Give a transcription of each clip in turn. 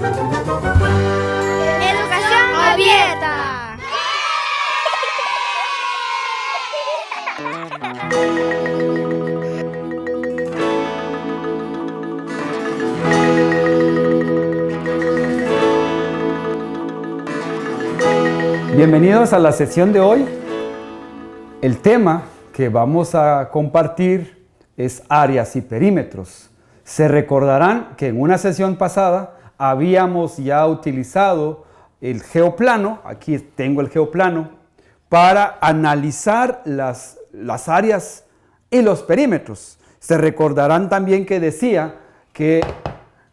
Educación abierta. Bienvenidos a la sesión de hoy. El tema que vamos a compartir es áreas y perímetros. Se recordarán que en una sesión pasada habíamos ya utilizado el geoplano, aquí tengo el geoplano, para analizar las áreas y los perímetros. Se recordarán también que decía que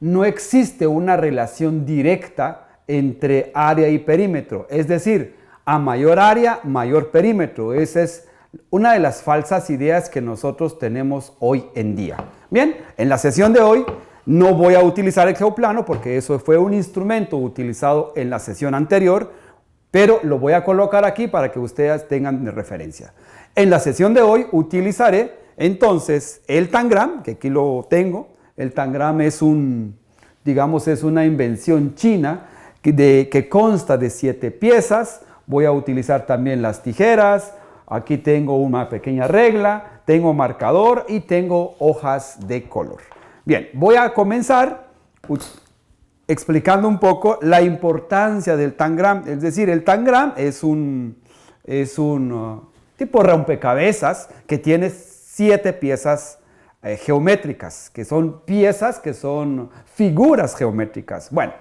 no existe una relación directa entre área y perímetro, es decir, a mayor área, mayor perímetro. Esa es una de las falsas ideas que nosotros tenemos hoy en día. Bien, en la sesión de hoy no voy a utilizar el geoplano porque eso fue un instrumento utilizado en la sesión anterior, pero lo voy a colocar aquí para que ustedes tengan de referencia. En la sesión de hoy utilizaré entonces el Tangram, que aquí lo tengo. El Tangram es es una invención china que consta de 7 piezas. Voy a utilizar también las tijeras. Aquí tengo una pequeña regla, tengo marcador y tengo hojas de color. Bien, voy a comenzar explicando un poco la importancia del Tangram. Es decir, el Tangram es un tipo rompecabezas que tiene 7 piezas geométricas, que son figuras geométricas. Bueno,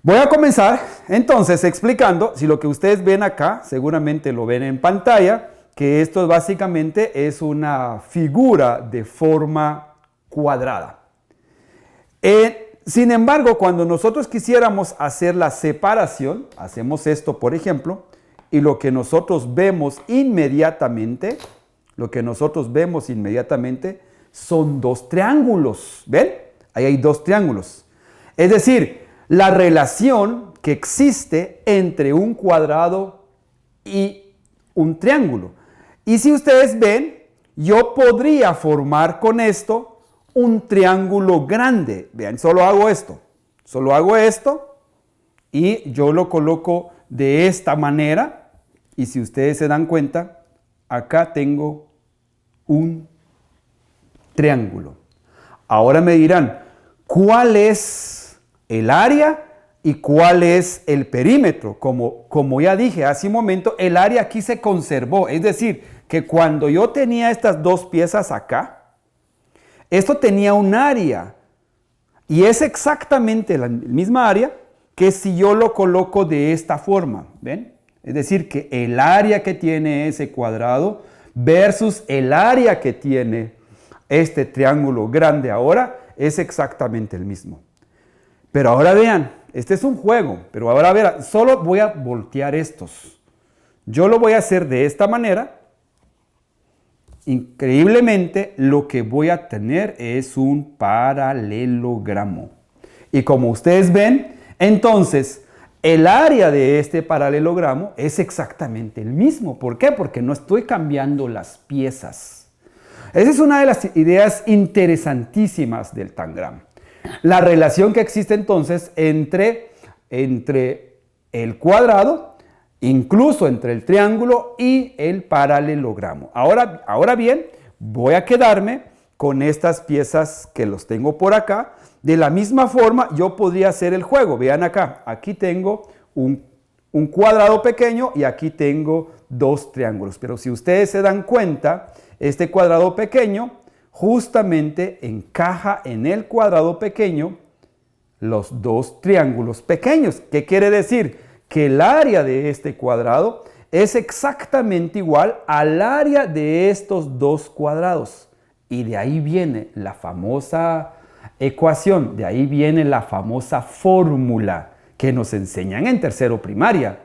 voy a comenzar entonces explicando, si lo que ustedes ven acá, seguramente lo ven en pantalla, que esto básicamente es una figura de forma cuadrada. Sin embargo, cuando nosotros quisiéramos hacer la separación, hacemos esto por ejemplo, y lo que nosotros vemos inmediatamente son 2 triángulos. ¿Ven? Ahí hay 2 triángulos. Es decir, la relación que existe entre un cuadrado y un triángulo. Y si ustedes ven, yo podría formar con esto un triángulo grande. Vean, solo hago esto y yo lo coloco de esta manera. Y si ustedes se dan cuenta, acá tengo un triángulo. Ahora me dirán, ¿cuál es el área y cuál es el perímetro? Como ya dije hace un momento, el área aquí se conservó. Es decir, que cuando yo tenía estas 2 piezas acá, esto tenía un área. Y es exactamente la misma área que si yo lo coloco de esta forma. ¿Ven? Es decir, que el área que tiene ese cuadrado versus el área que tiene este triángulo grande ahora es exactamente el mismo. Pero ahora vean, este es un juego, pero ahora vean, solo voy a voltear estos. Yo lo voy a hacer de esta manera. Increíblemente, lo que voy a tener es un paralelogramo. Y como ustedes ven, entonces, el área de este paralelogramo es exactamente el mismo. ¿Por qué? Porque no estoy cambiando las piezas. Esa es una de las ideas interesantísimas del Tangram. La relación que existe entonces entre el cuadrado, incluso entre el triángulo y el paralelogramo. Ahora bien, voy a quedarme con estas piezas que los tengo por acá. De la misma forma, yo podría hacer el juego. Vean acá, aquí tengo un cuadrado pequeño y aquí tengo 2 triángulos. Pero si ustedes se dan cuenta, este cuadrado pequeño justamente encaja en el cuadrado pequeño los 2 triángulos pequeños. ¿Qué quiere decir? Que el área de este cuadrado es exactamente igual al área de estos 2 cuadrados. Y de ahí viene la famosa ecuación, de ahí viene la famosa fórmula que nos enseñan en tercero primaria.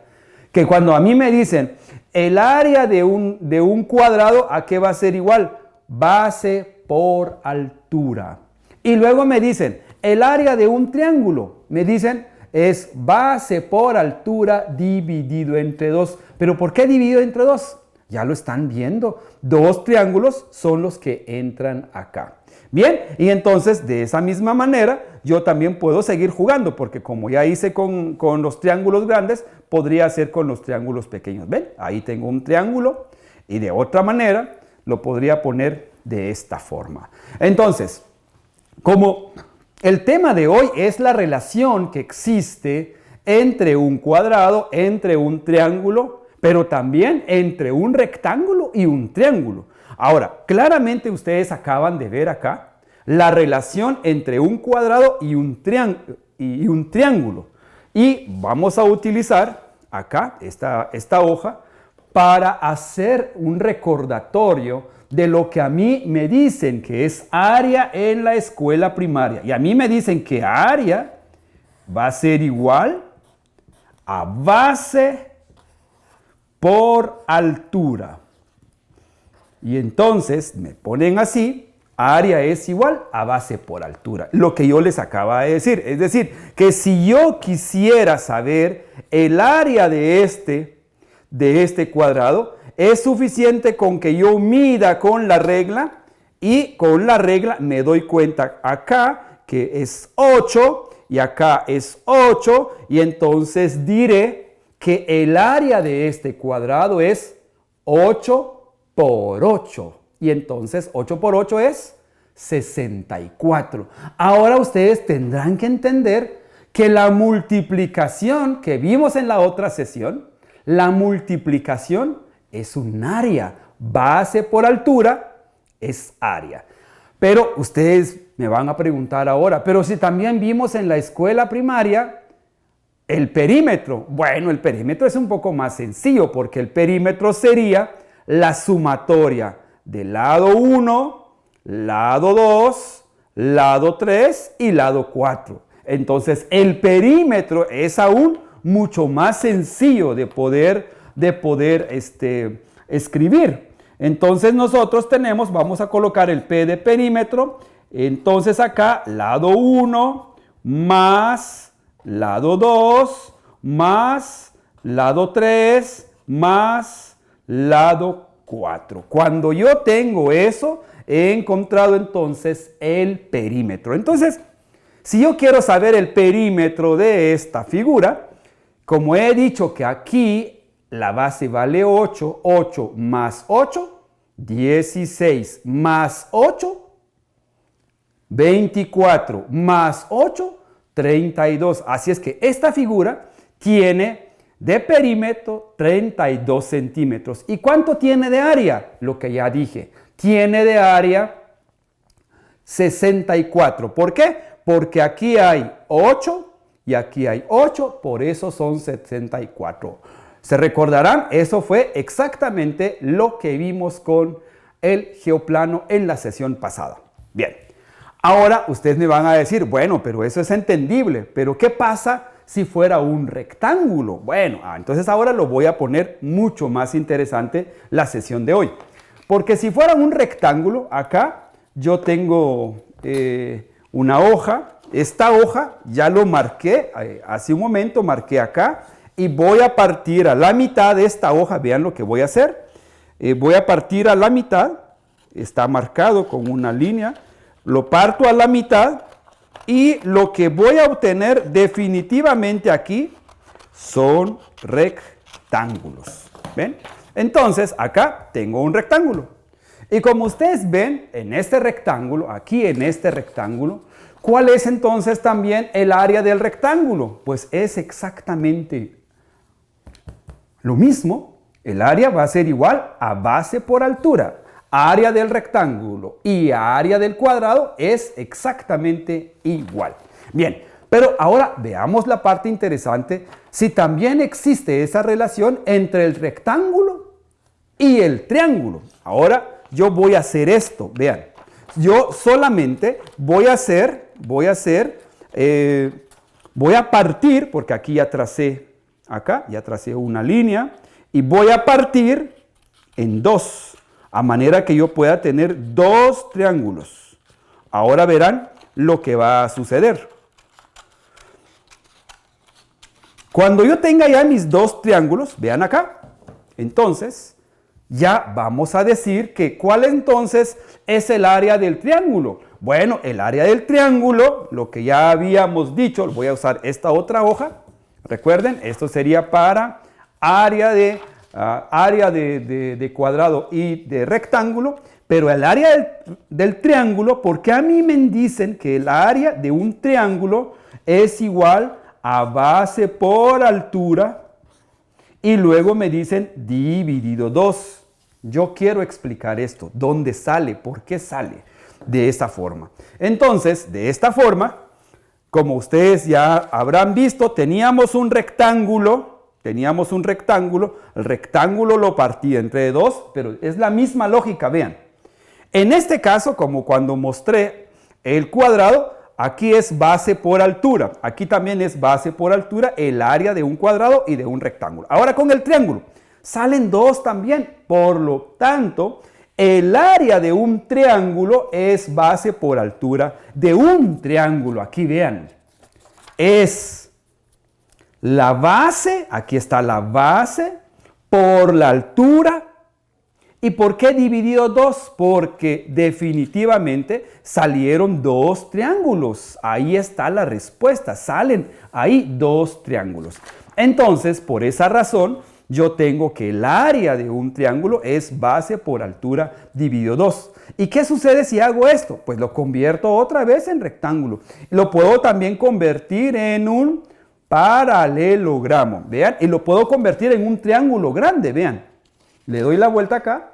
Que cuando a mí me dicen el área de un cuadrado, ¿a qué va a ser igual? Base por altura. Y luego me dicen el área de un triángulo, me dicen es base por altura dividido entre 2. ¿Pero por qué dividido entre 2? Ya lo están viendo. 2 triángulos son los que entran acá. Bien, y entonces de esa misma manera yo también puedo seguir jugando, porque como ya hice con los triángulos grandes, podría hacer con los triángulos pequeños. ¿Ven? Ahí tengo un triángulo y de otra manera lo podría poner de esta forma. Entonces, como el tema de hoy es la relación que existe entre un cuadrado, entre un triángulo, pero también entre un rectángulo y un triángulo. Ahora, claramente ustedes acaban de ver acá la relación entre un cuadrado y un triángulo. Y vamos a utilizar acá esta hoja para hacer un recordatorio de lo que a mí me dicen que es área en la escuela primaria. Y a mí me dicen que área va a ser igual a base por altura. Y entonces me ponen así, área es igual a base por altura. Lo que yo les acaba de decir. Es decir, que si yo quisiera saber el área de este cuadrado, es suficiente con que yo mida con la regla y con la regla me doy cuenta acá que es 8 y acá es 8 y entonces diré que el área de este cuadrado es 8 por 8. Y entonces 8 por 8 es 64. Ahora ustedes tendrán que entender que la multiplicación que vimos en la otra sesión, la multiplicación es un área. Base por altura es área. Pero ustedes me van a preguntar ahora, pero si también vimos en la escuela primaria el perímetro. Bueno, el perímetro es un poco más sencillo porque el perímetro sería la sumatoria del lado 1, lado 2, lado 3 y lado 4. Entonces, el perímetro es aún mucho más sencillo de poder escribir. Entonces, nosotros vamos a colocar el P de perímetro. Entonces, acá, lado 1 más lado 2 más lado 3 más lado 4. Cuando yo tengo eso, he encontrado entonces el perímetro. Entonces, si yo quiero saber el perímetro de esta figura, como he dicho que aquí la base vale 8, 8 más 8, 16 más 8, 24 más 8, 32. Así es que esta figura tiene de perímetro 32 centímetros. ¿Y cuánto tiene de área? Lo que ya dije. Tiene de área 64. ¿Por qué? Porque aquí hay 8 y aquí hay 8, por eso son 64. ¿Se recordarán? Eso fue exactamente lo que vimos con el geoplano en la sesión pasada. Bien, ahora ustedes me van a decir, bueno, pero eso es entendible, pero ¿qué pasa si fuera un rectángulo? Bueno, entonces ahora lo voy a poner mucho más interesante la sesión de hoy. Porque si fuera un rectángulo, acá yo tengo una hoja. Esta hoja ya lo marqué, hace un momento marqué acá. Y voy a partir a la mitad de esta hoja. Vean lo que voy a hacer. Voy a partir a la mitad. Está marcado con una línea. Lo parto a la mitad. Y lo que voy a obtener definitivamente aquí son rectángulos. ¿Ven? Entonces, acá tengo un rectángulo. Y como ustedes ven, en este rectángulo, aquí en este rectángulo, ¿cuál es entonces también el área del rectángulo? Pues es exactamente lo mismo. El área va a ser igual a base por altura. Área del rectángulo y área del cuadrado es exactamente igual. Bien, pero ahora veamos la parte interesante. Si también existe esa relación entre el rectángulo y el triángulo. Ahora yo voy a hacer esto, vean. Yo solamente voy a partir, porque aquí ya tracé una línea, y voy a partir en 2. A manera que yo pueda tener 2 triángulos. Ahora verán lo que va a suceder. Cuando yo tenga ya mis 2 triángulos, vean acá, entonces ya vamos a decir que ¿cuál entonces es el área del triángulo? Bueno, el área del triángulo, lo que ya habíamos dicho, voy a usar esta otra hoja. Recuerden, esto sería para área de cuadrado y de rectángulo, pero el área del triángulo, porque a mí me dicen que el área de un triángulo es igual a base por altura y luego me dicen dividido 2. Yo quiero explicar esto, ¿dónde sale? ¿Por qué sale de esta forma? Entonces, de esta forma, como ustedes ya habrán visto, teníamos un rectángulo, el rectángulo lo partí entre 2, pero es la misma lógica, vean. En este caso, como cuando mostré el cuadrado, aquí es base por altura, aquí también es base por altura el área de un cuadrado y de un rectángulo. Ahora con el triángulo, salen 2 también, por lo tanto, el área de un triángulo es base por altura de un triángulo. Aquí vean, es la base, aquí está la base, por la altura. ¿Y por qué dividido 2? Porque definitivamente salieron 2 triángulos. Ahí está la respuesta, salen ahí 2 triángulos. Entonces, por esa razón, yo tengo que el área de un triángulo es base por altura dividido 2. ¿Y qué sucede si hago esto? Pues lo convierto otra vez en rectángulo. Lo puedo también convertir en un paralelogramo, vean, y lo puedo convertir en un triángulo grande, vean. Le doy la vuelta acá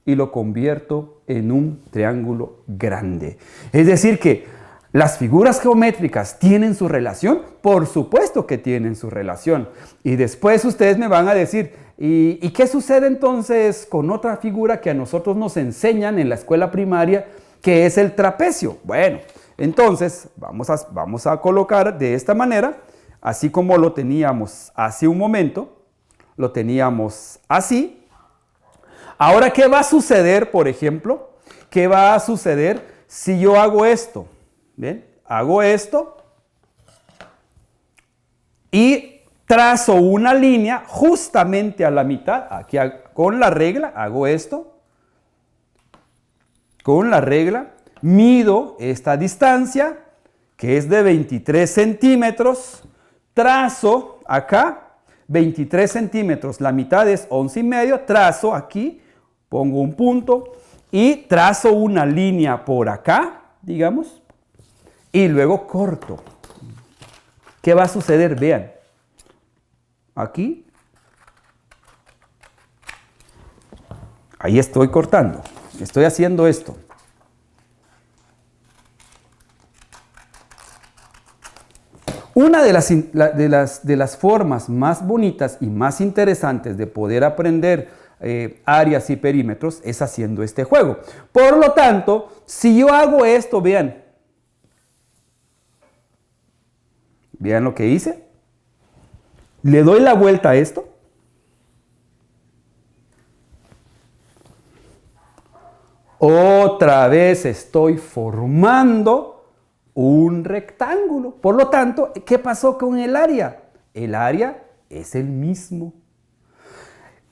y lo convierto en un triángulo grande. Es decir que ¿las figuras geométricas tienen su relación? Por supuesto que tienen su relación. Y después ustedes me van a decir, ¿y qué sucede entonces con otra figura que a nosotros nos enseñan en la escuela primaria, que es el trapecio? Bueno, entonces vamos a colocar de esta manera, así como lo teníamos hace un momento, lo teníamos así. Ahora, ¿qué va a suceder, por ejemplo? ¿Qué va a suceder si yo hago esto? ¿Ven? Hago esto y trazo una línea justamente a la mitad. Aquí con la regla hago esto. Con la regla mido esta distancia, que es de 23 centímetros. Trazo acá 23 centímetros, la mitad es 11,5. Trazo aquí, pongo un punto y trazo una línea por acá, digamos. Y luego corto. ¿Qué va a suceder? Vean. Aquí. Ahí estoy cortando. Estoy haciendo esto. Una de las formas más bonitas y más interesantes de poder aprender áreas y perímetros es haciendo este juego. Por lo tanto, si yo hago esto, vean. Vean lo que hice. Le doy la vuelta a esto. Otra vez estoy formando un rectángulo. Por lo tanto, ¿qué pasó con el área? El área es el mismo.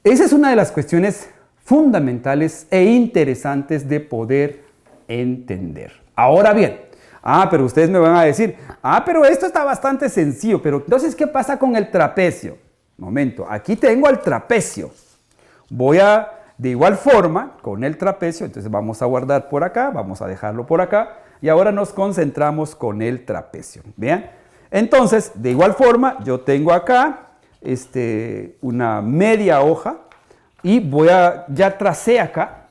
Esa es una de las cuestiones fundamentales e interesantes de poder entender. Ahora bien, pero ustedes me van a decir, pero esto está bastante sencillo, pero entonces, ¿qué pasa con el trapecio? Momento, aquí tengo el trapecio. De igual forma, con el trapecio, entonces vamos a guardar por acá, vamos a dejarlo por acá, y ahora nos concentramos con el trapecio. ¿Vean? Entonces, de igual forma, yo tengo acá una media hoja, y ya tracé acá,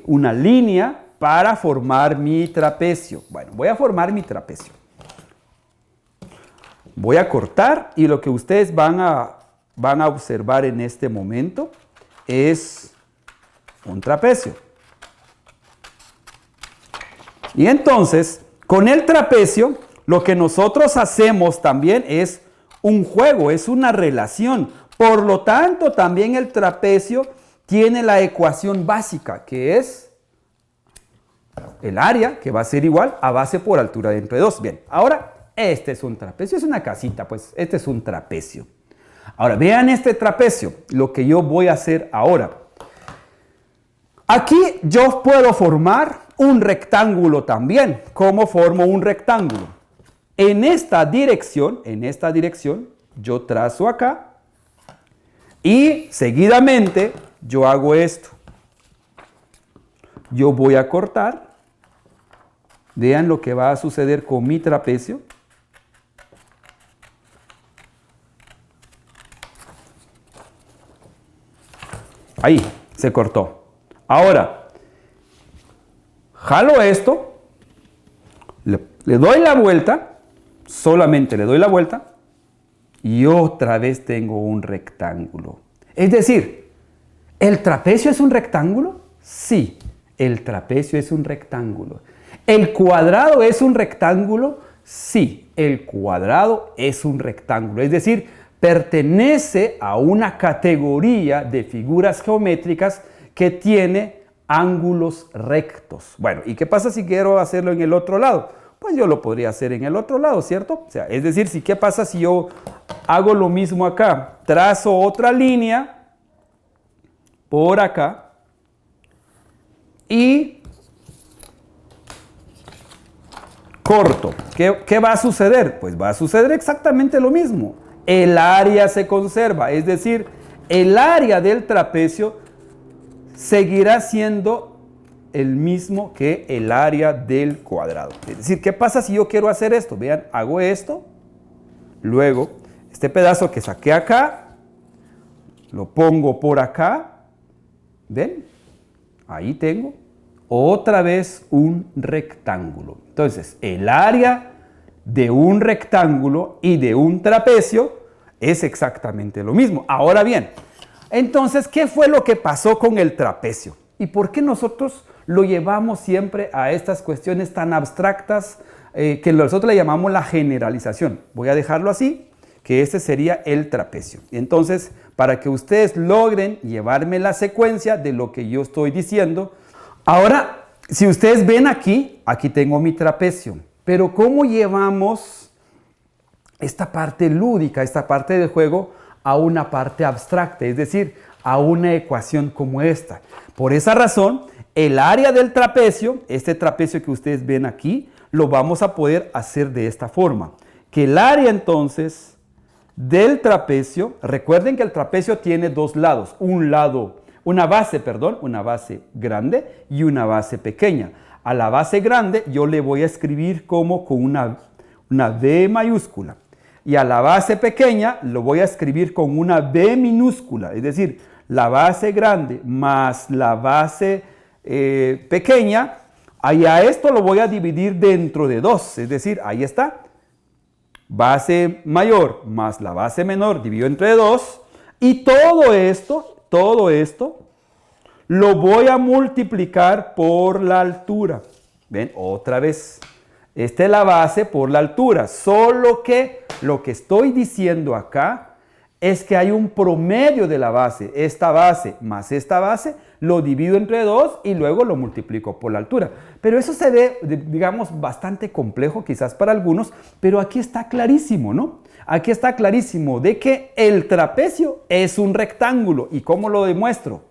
una línea para formar mi trapecio. Bueno, voy a formar mi trapecio. Voy a cortar y lo que ustedes van a observar en este momento es un trapecio. Y entonces, con el trapecio, lo que nosotros hacemos también es un juego, es una relación. Por lo tanto, también el trapecio tiene la ecuación básica, que es el área, que va a ser igual a base por altura de entre 2. Bien, ahora este es un trapecio, es una casita, pues este es un trapecio. Ahora, vean este trapecio, lo que yo voy a hacer ahora. Aquí yo puedo formar un rectángulo también. ¿Cómo formo un rectángulo? En esta dirección, yo trazo acá y seguidamente yo hago esto. Yo voy a cortar. Vean lo que va a suceder con mi trapecio. Ahí, se cortó. Ahora, jalo esto, le doy la vuelta, solamente le doy la vuelta, y otra vez tengo un rectángulo. Es decir, ¿el trapecio es un rectángulo? Sí, el trapecio es un rectángulo. ¿El cuadrado es un rectángulo? Sí, el cuadrado es un rectángulo. Es decir, pertenece a una categoría de figuras geométricas que tiene ángulos rectos. Bueno, ¿y qué pasa si quiero hacerlo en el otro lado? Pues yo lo podría hacer en el otro lado, ¿cierto? O sea, es decir, ¿qué pasa si yo hago lo mismo acá? Trazo otra línea por acá y corto. ¿Qué va a suceder? Pues va a suceder exactamente lo mismo. El área se conserva, es decir, el área del trapecio seguirá siendo el mismo que el área del cuadrado. Es decir, ¿qué pasa si yo quiero hacer esto? Vean, hago esto, luego este pedazo que saqué acá, lo pongo por acá, ¿ven? Ahí tengo otra vez un rectángulo. Entonces, el área de un rectángulo y de un trapecio es exactamente lo mismo. Ahora bien, entonces, ¿qué fue lo que pasó con el trapecio? ¿Y por qué nosotros lo llevamos siempre a estas cuestiones tan abstractas que nosotros le llamamos la generalización? Voy a dejarlo así, que este sería el trapecio. Entonces, para que ustedes logren llevarme la secuencia de lo que yo estoy diciendo. Ahora, si ustedes ven aquí tengo mi trapecio. Pero ¿cómo llevamos esta parte lúdica, esta parte del juego, a una parte abstracta? Es decir, a una ecuación como esta. Por esa razón, el área del trapecio, este trapecio que ustedes ven aquí, lo vamos a poder hacer de esta forma. Que el área entonces del trapecio, recuerden que el trapecio tiene dos lados, una base grande y una base pequeña. A la base grande yo le voy a escribir como con una B mayúscula. Y a la base pequeña lo voy a escribir con una B minúscula. Es decir, la base grande más la base pequeña. Y a esto lo voy a dividir dentro de dos. Es decir, ahí está. Base mayor más la base menor dividido entre 2. Y todo esto lo voy a multiplicar por la altura. ¿Ven? Otra vez. Esta es la base por la altura. Solo que lo que estoy diciendo acá es que hay un promedio de la base. Esta base más esta base lo divido entre 2 y luego lo multiplico por la altura. Pero eso se ve, digamos, bastante complejo quizás para algunos, pero aquí está clarísimo, ¿no? Aquí está clarísimo de que el trapecio es un rectángulo. ¿Y cómo lo demuestro?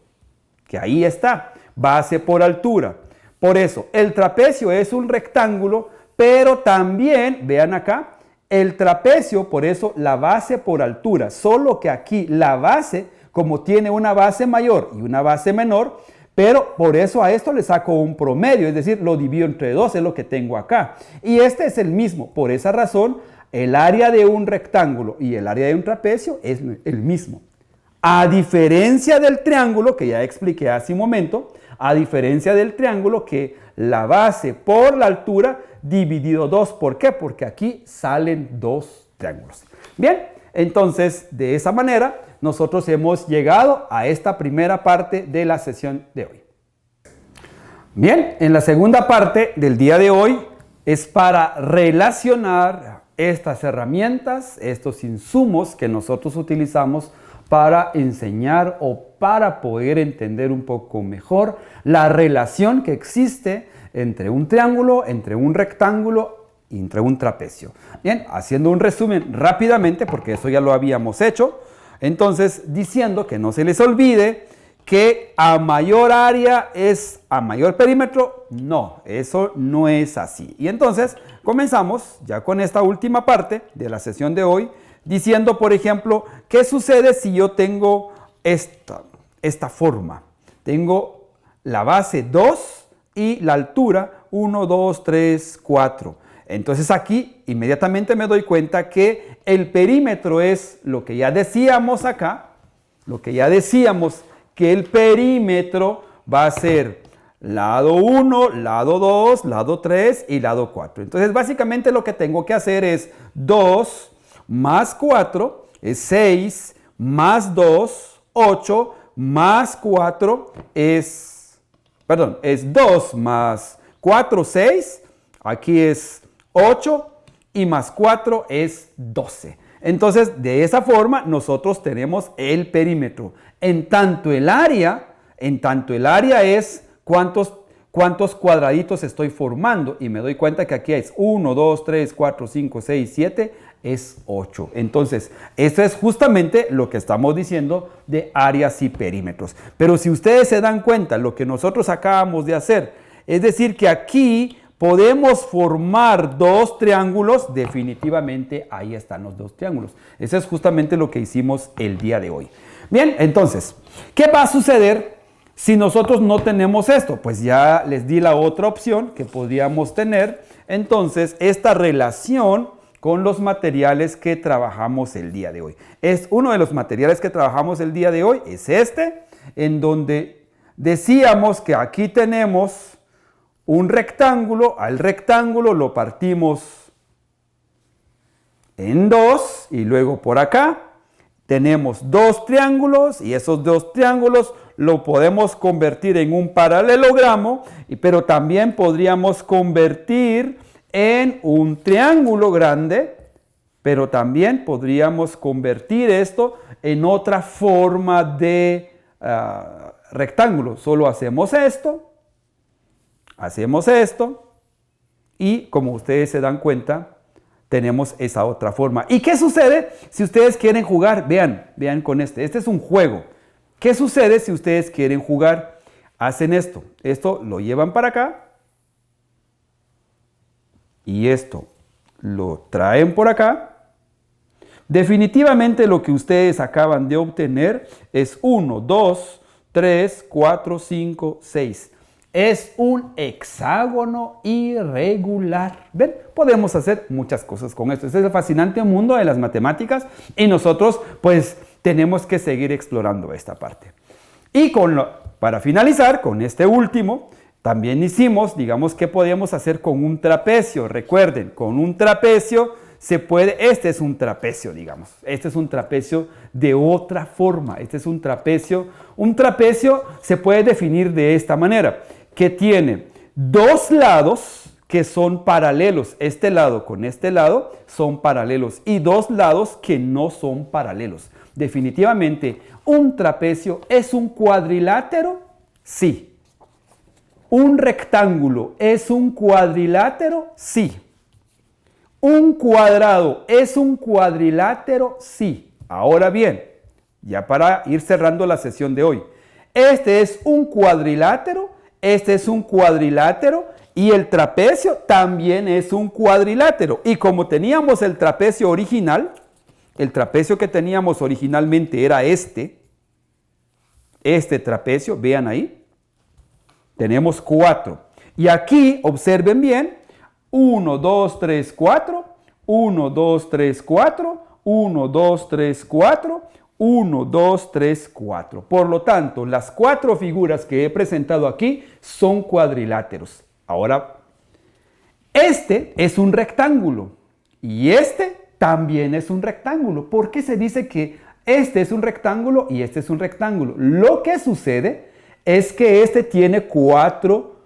Que ahí está, base por altura. Por eso, el trapecio es un rectángulo, pero también, vean acá, el trapecio, por eso la base por altura. Solo que aquí la base, como tiene una base mayor y una base menor, pero por eso a esto le saco un promedio, es decir, lo divido entre 2, es lo que tengo acá. Y este es el mismo. Por esa razón, el área de un rectángulo y el área de un trapecio es el mismo. A diferencia del triángulo, que ya expliqué hace un momento, a diferencia del triángulo que la base por la altura dividido 2. ¿Por qué? Porque aquí salen dos triángulos. Bien, entonces de esa manera nosotros hemos llegado a esta primera parte de la sesión de hoy. Bien, en la segunda parte del día de hoy es para relacionar estas herramientas, estos insumos que nosotros utilizamos para enseñar o para poder entender un poco mejor la relación que existe entre un triángulo, entre un rectángulo y entre un trapecio. Bien, haciendo un resumen rápidamente, porque eso ya lo habíamos hecho, Entonces, diciendo que no se les olvide que a mayor área es a mayor perímetro. No, eso no es así. Y entonces comenzamos ya con esta última parte de la sesión de hoy, diciendo, por ejemplo, ¿qué sucede si yo tengo esta forma? Tengo la base 2 y la altura 1, 2, 3, 4. Entonces aquí inmediatamente me doy cuenta que el perímetro es lo que ya decíamos acá, que el perímetro va a ser lado 1, lado 2, lado 3 y lado 4. Entonces básicamente lo que tengo que hacer es 2 más 4 es 6, más 2, 8, más 4 es 2 más 4, 6, aquí es 8 y más 4 es 12. Entonces, de esa forma, nosotros tenemos el perímetro. En tanto el área es cuántos cuadraditos estoy formando. Y me doy cuenta que aquí es 1, 2, 3, 4, 5, 6, 7, es 8. Entonces, esto es justamente lo que estamos diciendo de áreas y perímetros. Pero si ustedes se dan cuenta, lo que nosotros acabamos de hacer, es decir, que aquí podemos formar dos triángulos. Definitivamente ahí están los dos triángulos. Eso es justamente lo que hicimos el día de hoy. Bien, entonces, ¿qué va a suceder si nosotros no tenemos esto? Pues ya les di la otra opción que podríamos tener. Entonces, esta relación con los materiales que trabajamos el día de hoy. Uno de los materiales que trabajamos el día de hoy es este, en donde decíamos que aquí tenemos un rectángulo. Al rectángulo lo partimos en dos y luego por acá tenemos dos triángulos y esos dos triángulos lo podemos convertir en un paralelogramo, pero también podríamos convertir en un triángulo grande, pero también podríamos convertir esto en otra forma de rectángulo. Solo hacemos esto y como ustedes se dan cuenta, tenemos esa otra forma. ¿Y qué sucede si ustedes quieren jugar? Vean con este es un juego. ¿Qué sucede si ustedes quieren jugar? Hacen esto lo llevan para acá y esto lo traen por acá. Definitivamente lo que ustedes acaban de obtener es 1, 2, 3, 4, 5, 6. Es un hexágono irregular. ¿Ven? Podemos hacer muchas cosas con esto. Este es el fascinante mundo de las matemáticas y nosotros pues tenemos que seguir explorando esta parte. Y para finalizar con este último, también hicimos, digamos, ¿qué podíamos hacer con un trapecio? Recuerden, con un trapecio se puede, este es un trapecio, digamos. Este es un trapecio de otra forma. Este es un trapecio. Un trapecio se puede definir de esta manera, que tiene dos lados que son paralelos. Este lado con este lado son paralelos y dos lados que no son paralelos. Definitivamente, ¿un trapecio es un cuadrilátero? Sí. ¿Un rectángulo es un cuadrilátero? Sí. ¿Un cuadrado es un cuadrilátero? Sí. Ahora bien, ya para ir cerrando la sesión de hoy, este es un cuadrilátero, este es un cuadrilátero y el trapecio también es un cuadrilátero. Y como teníamos el trapecio original, el trapecio que teníamos originalmente era este trapecio, vean ahí, tenemos 4. Y aquí, observen bien, 1, 2, 3, 4, 1, 2, 3, 4, 1, 2, 3, 4, 1, 2, 3, 4. Por lo tanto, las 4 figuras que he presentado aquí son cuadriláteros. Ahora, este es un rectángulo y este también es un rectángulo. ¿Por qué se dice que este es un rectángulo y este es un rectángulo? Lo que sucede es que este tiene 4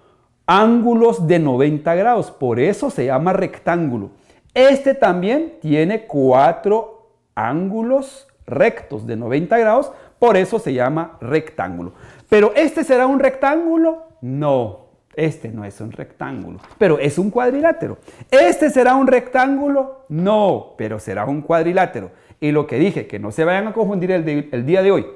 ángulos de 90 grados, por eso se llama rectángulo. Este también tiene 4 ángulos rectos de 90 grados, por eso se llama rectángulo. ¿Pero este será un rectángulo? No. Este no es un rectángulo, pero es un cuadrilátero. ¿Este será un rectángulo? No, pero será un cuadrilátero. Y lo que dije, que no se vayan a confundir el día de hoy.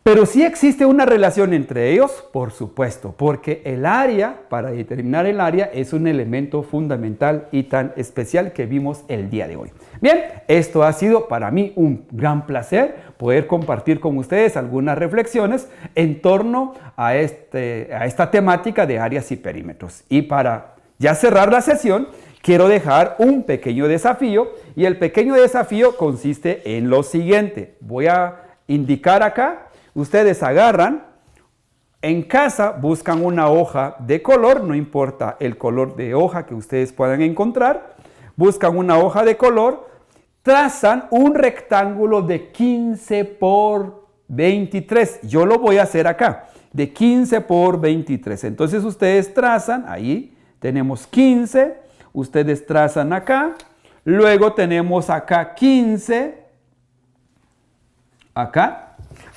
Pero sí existe una relación entre ellos, por supuesto, porque el área, para determinar el área, es un elemento fundamental y tan especial que vimos el día de hoy. Bien, esto ha sido para mí un gran placer poder compartir con ustedes algunas reflexiones en torno a esta temática de áreas y perímetros. Y para ya cerrar la sesión, quiero dejar un pequeño desafío, y el pequeño desafío consiste en lo siguiente. Voy a indicar acá. Ustedes agarran, en casa buscan una hoja de color, no importa el color de hoja que ustedes puedan encontrar, buscan una hoja de color, trazan un rectángulo de 15 por 23. Yo lo voy a hacer acá, de 15 por 23. Entonces ustedes trazan, ahí tenemos 15, ustedes trazan acá, luego tenemos acá 15, acá.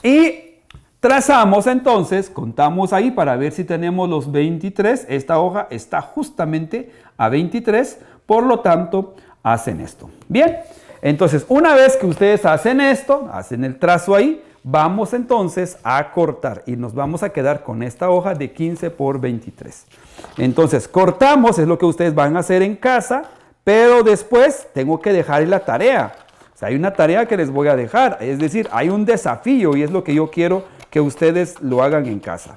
Y trazamos entonces, contamos ahí para ver si tenemos los 23. Esta hoja está justamente a 23, por lo tanto, hacen esto. Bien, entonces una vez que ustedes hacen esto, hacen el trazo ahí, vamos entonces a cortar y nos vamos a quedar con esta hoja de 15 por 23. Entonces cortamos, es lo que ustedes van a hacer en casa, pero después tengo que dejar la tarea. Hay una tarea que les voy a dejar, es decir, hay un desafío y es lo que yo quiero que ustedes lo hagan en casa.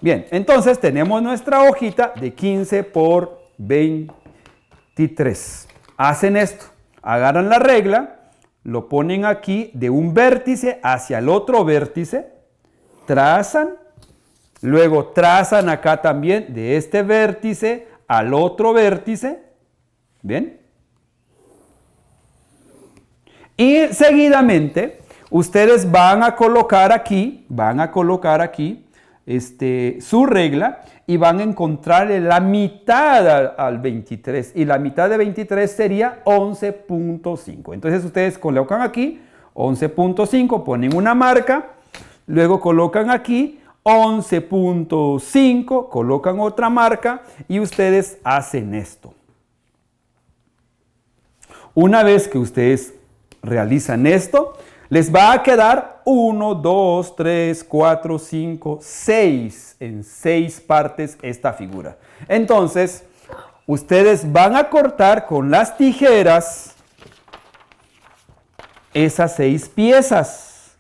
Bien, entonces tenemos nuestra hojita de 15 por 23. Hacen esto, agarran la regla, lo ponen aquí de un vértice hacia el otro vértice, trazan, luego trazan acá también de este vértice al otro vértice, ¿bien? Y seguidamente, ustedes van a colocar aquí su regla y van a encontrar la mitad al 23. Y la mitad de 23 sería 11.5. Entonces ustedes colocan aquí 11.5, ponen una marca, luego colocan aquí 11.5, colocan otra marca y ustedes hacen esto. Una vez que ustedes realizan esto, les va a quedar 1, 2, 3, 4, 5, 6 en 6 partes esta figura. Entonces, ustedes van a cortar con las tijeras esas 6 piezas.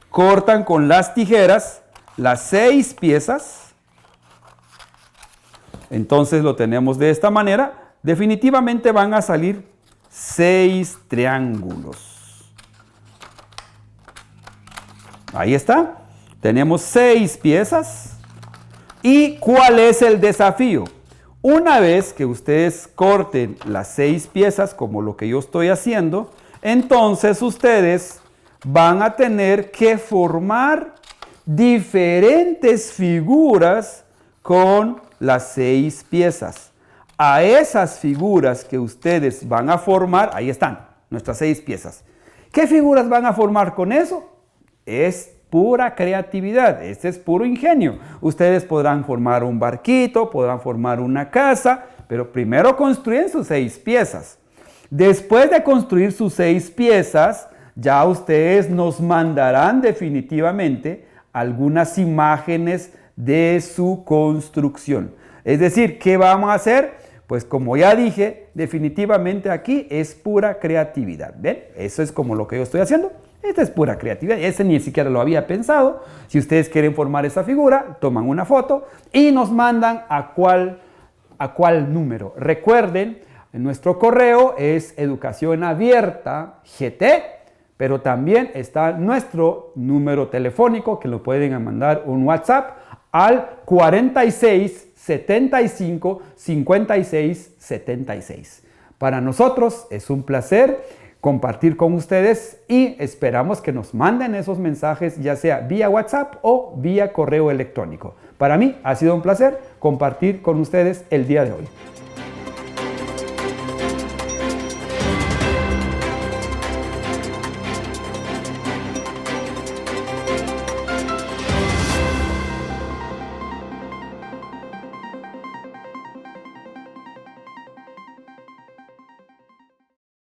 Cortan con las tijeras las 6 piezas. Entonces lo tenemos de esta manera. Definitivamente van a salir 6 triángulos. Ahí está. Tenemos 6 piezas. ¿Y cuál es el desafío? Una vez que ustedes corten las 6 piezas, como lo que yo estoy haciendo, entonces ustedes van a tener que formar diferentes figuras con las 6 piezas. A esas figuras que ustedes van a formar, ahí están, nuestras 6 piezas. ¿Qué figuras van a formar con eso? Es pura creatividad, este es puro ingenio. Ustedes podrán formar un barquito, podrán formar una casa, pero primero construyen sus 6 piezas. Después de construir sus 6 piezas, ya ustedes nos mandarán definitivamente algunas imágenes de su construcción. Es decir, ¿qué vamos a hacer? Pues como ya dije, definitivamente aquí es pura creatividad. ¿Ven? Eso es como lo que yo estoy haciendo. Esta es pura creatividad. Ese ni siquiera lo había pensado. Si ustedes quieren formar esa figura, toman una foto y nos mandan a cuál número. Recuerden, nuestro correo es educacionabierta.gt, pero también está nuestro número telefónico que lo pueden mandar un WhatsApp al 46 75 56 76. Para nosotros es un placer compartir con ustedes y esperamos que nos manden esos mensajes ya sea vía WhatsApp o vía correo electrónico. Para mí ha sido un placer compartir con ustedes el día de hoy.